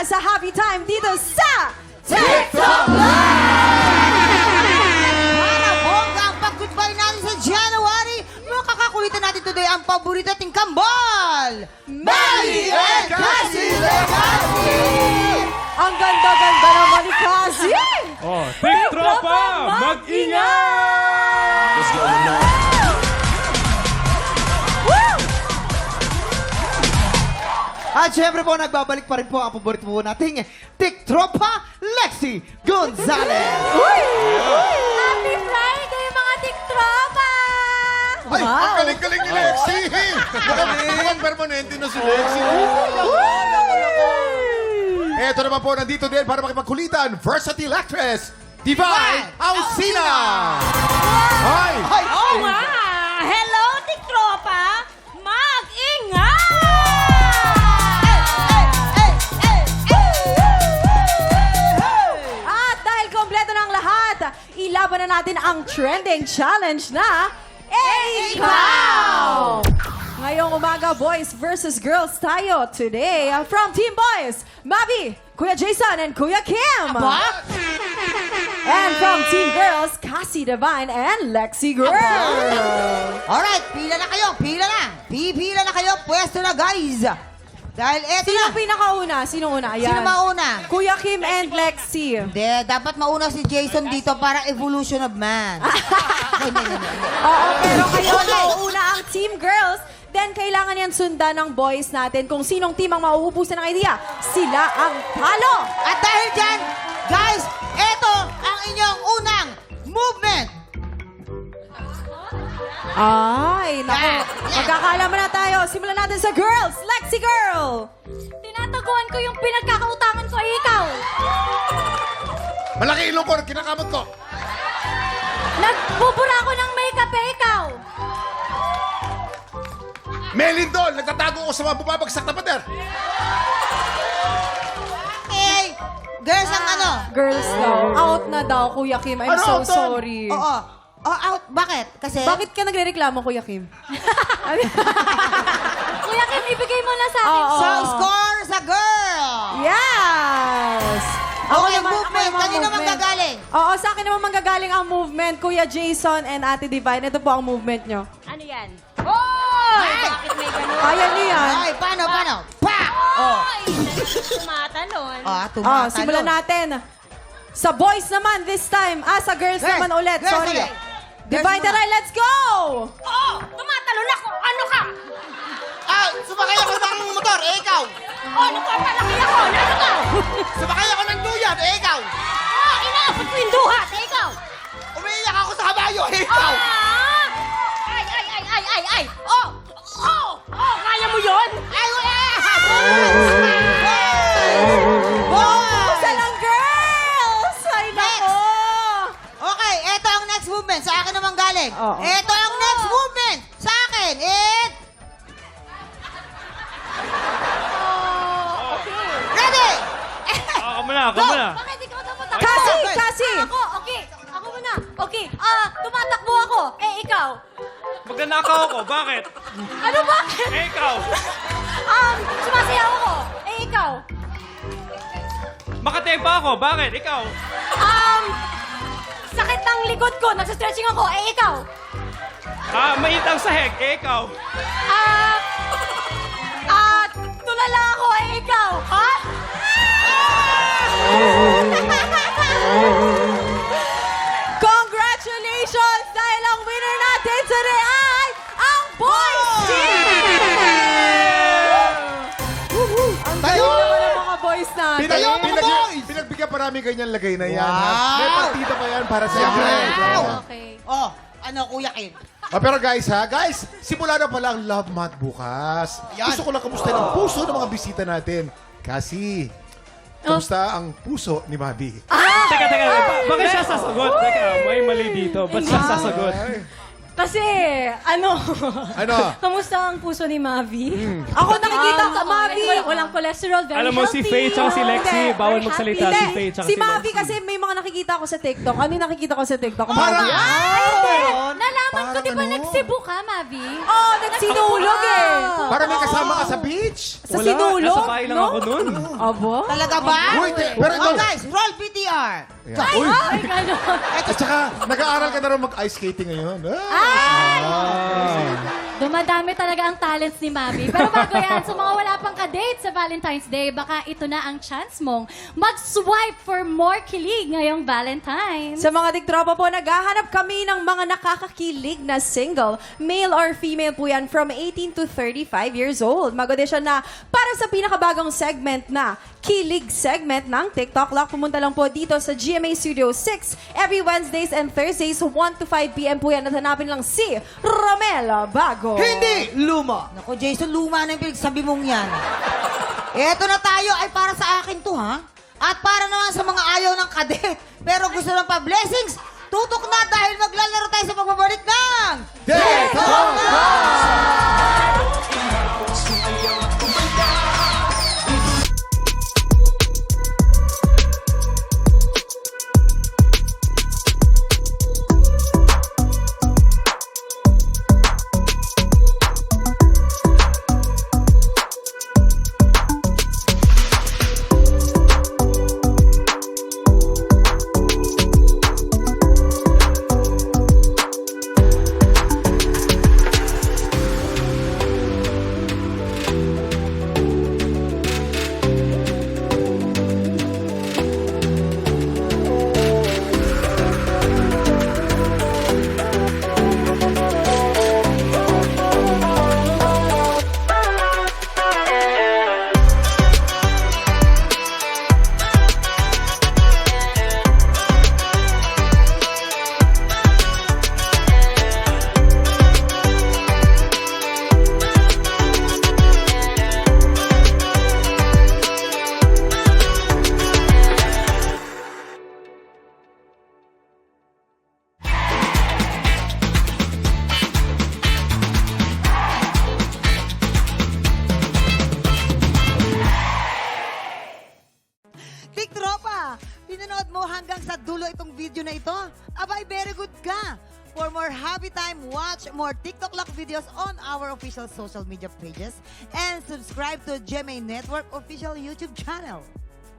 sa Happy Time dito sa TikTok Para bongga ang pag-goodbye natin sa January, makakakulitan natin today ang paborito nating kambal! Mali and Cassie Legacy! Ang ganda-ganda naman ni Cassie! Oh, TikTropa, mag-ingat! Let's go now. At syempre po, nagbabalik pa rin po ang paborito po nating TikTropa, Lexi Gonzalez. Happy Friday, mga TikTropa! Ay, Wow. ang galing-galing ni Lexi. Mukhang permanente na si Lexi. Eto naman po, nandito din para makipagkulitan, versatile actress, Divine Ausina. Hi! Ay! Oo nga! Hello, TikTropa! Mag-ingat! At dahil kompleto ng lahat, ilaban na natin ang trending challenge na Ikaw! Ngayong umaga, boys versus girls tayo. Today, from Team Boys, Mavi, Kuya Jason, and Kuya Kim. And from Team Girls, Cassie Divine and Lexi Girl. Alright, pila na kayo, pila na! Pipila na kayo, pwesto na guys! Dahil eto Sino na! ang pinakauna? Sino una? Ayan. Sino mauna? Kuya Kim and Lexi. Hindi, dapat mauna si Jason dito para evolution of man. Oo, pero kayo nauuna ang Team Girls. Then, kailangan yan sundan ng boys natin kung sinong team ang mauubusan ng idea. Sila ang talo! At dahil dyan, guys, eto ang inyong unang movement. Ay, naku. Yeah. Magkakaalaman na tayo. Simulan natin sa girls. Lexi Girl! Tinataguan ko yung pinagkakautangan ko ay ikaw! Malaki ilong ko, kinakamot ko. Nagbubura ako ng makeup eh, ikaw! Melindol, nagtatago ko sa mga bumabagsak na pader. Okay, girls ang ano? Girls daw. Out na daw, Kuya Kim. I'm Ano, so out, Ton? sorry. Oo. Oh, out. Bakit? Kasi... Bakit ka nagre-reklamo, Kuya Kim? Kuya Kim, ibigay mo na sa akin. Oo. So, score sa girl. Yes! Okay, naman- movement. naman Kanino movement. manggagaling? Oo, sa akin naman manggagaling ang movement. Kuya Jason and Ate Divine. Ito po ang movement nyo. Ano yan? Hoy! Bakit may ganun? Kaya niyo yan. Ay, paano? Pa! Oh. Hoy! Tumatalon. Tumatalo. Simulan natin. Sa boys naman this time. Sa girls Girls. naman ulit. Girls Sorry. ulit. Divine, Girls taray, let's go! Oo! Tumatalon ako! Ano ka? Sumakay ako ng motor, ikaw! Ano ka? Palaki ako! Ano ka? Sumakay ako ng duyan, ikaw! Inaabot ko yung duhat! Ikaw! Umiiyak ako sa kabayo, ikaw! Ay! Ay! Oh! Kaya mo yun? Ay! Isa lang, girls! Ay, nako! Okay, eto ang next movement. Sa akin naman galing. Oo. Eto ang next movement. Sa akin. Ready? Ako muna, ako muna. Bakit ikaw dapat ako? Cassie! Ako! Okay! Ako muna! Okay! Tumatakbo ako! Ikaw! Magnanakaw ako, bakit? Ano ba? Ikaw! Sumasayaw ako! Ikaw! Makatempa ako, bakit? Ikaw! Sakit ng likod ko! Nagsastretching ako! Ikaw! Mainit ang sahig, ikaw! Tulala ako! Ikaw! Ha? Congratulations! Dahil ang winner natin today ay ang boys team! Ang galing naman ang mga boys natin. Tayo, mga boys! Pinagbigyan pa namin ganyan lagay na yan. Wow! ha? May partida pa yan para sa inyo. Wow! Okay. Oh, ano, Kuya Kim? Pero guys, simula na pala ang Love Month bukas. Yan. Gusto ko lang kamusta ang puso ng mga bisita natin. Kasi, kamusta ang puso ni Mabi? Teka, bakit siya sasagot? Teka, may mali dito. Ba't siya sasagot? Kasi, ano? Ano? Kamusta ang puso ni Mavi? Ako nakikita ko, Mavi. Walang cholesterol, very Alam mo, si healthy. Faye tsaka si Lexi, Hindi. bawal Very magsalita happy. si Faye tsaka Si si Mavi Lexi. kasi may mga nakikita ko sa TikTok. Ano yung nakikita ko sa TikTok? Parang, Nalaman ko, Parang di ba ano? nag-Cebu ka, Mavi? Oh, nagsinulog eh. parang may kasama ka sa beach. Sa Wala, sinulog, nasa bahay lang no? ako nun. Abo? Talaga ba? Uy, pero ito. Oh, guys, roll VTR. Yeah. Uy, Ay, gano'n. at saka, nag-aaral ka na rin mag-ice skating ngayon. Ah. Dumadami talaga ang talents ni Mavi. Pero bago yan, sa mga wala pang ka-date sa Valentine's Day, baka ito na ang chance mong mag-swipe for more kilig ngayong Valentine's. Sa mga tiktropa po, naghahanap kami ng mga nakakakilig na single. Male or female po yan from 18 to 35 years old. Mag-audition na para sa pinakabagong segment na Kilig segment ng TikTok Lock. Pumunta lang po dito sa GMA Studio 6 every Wednesdays and Thursdays 1 to 5 p.m. po yan. At hanapin lang si Romel Bago. Hindi luma. Naku, Jason, luma na yung pinagsabi mong yan. Eto na tayo, ay para sa akin to, ha? At para naman sa mga ayaw ng kadet, pero gusto ng pa-blessings, tutok na dahil maglalaro tayo sa pagbabalik ng... TikTok Tiktropa, pinanood mo hanggang sa dulo itong video na ito? Abay, very good ka! For more happy time, watch more TikTok Lock videos on our official social media pages and subscribe to GMA Network official YouTube channel.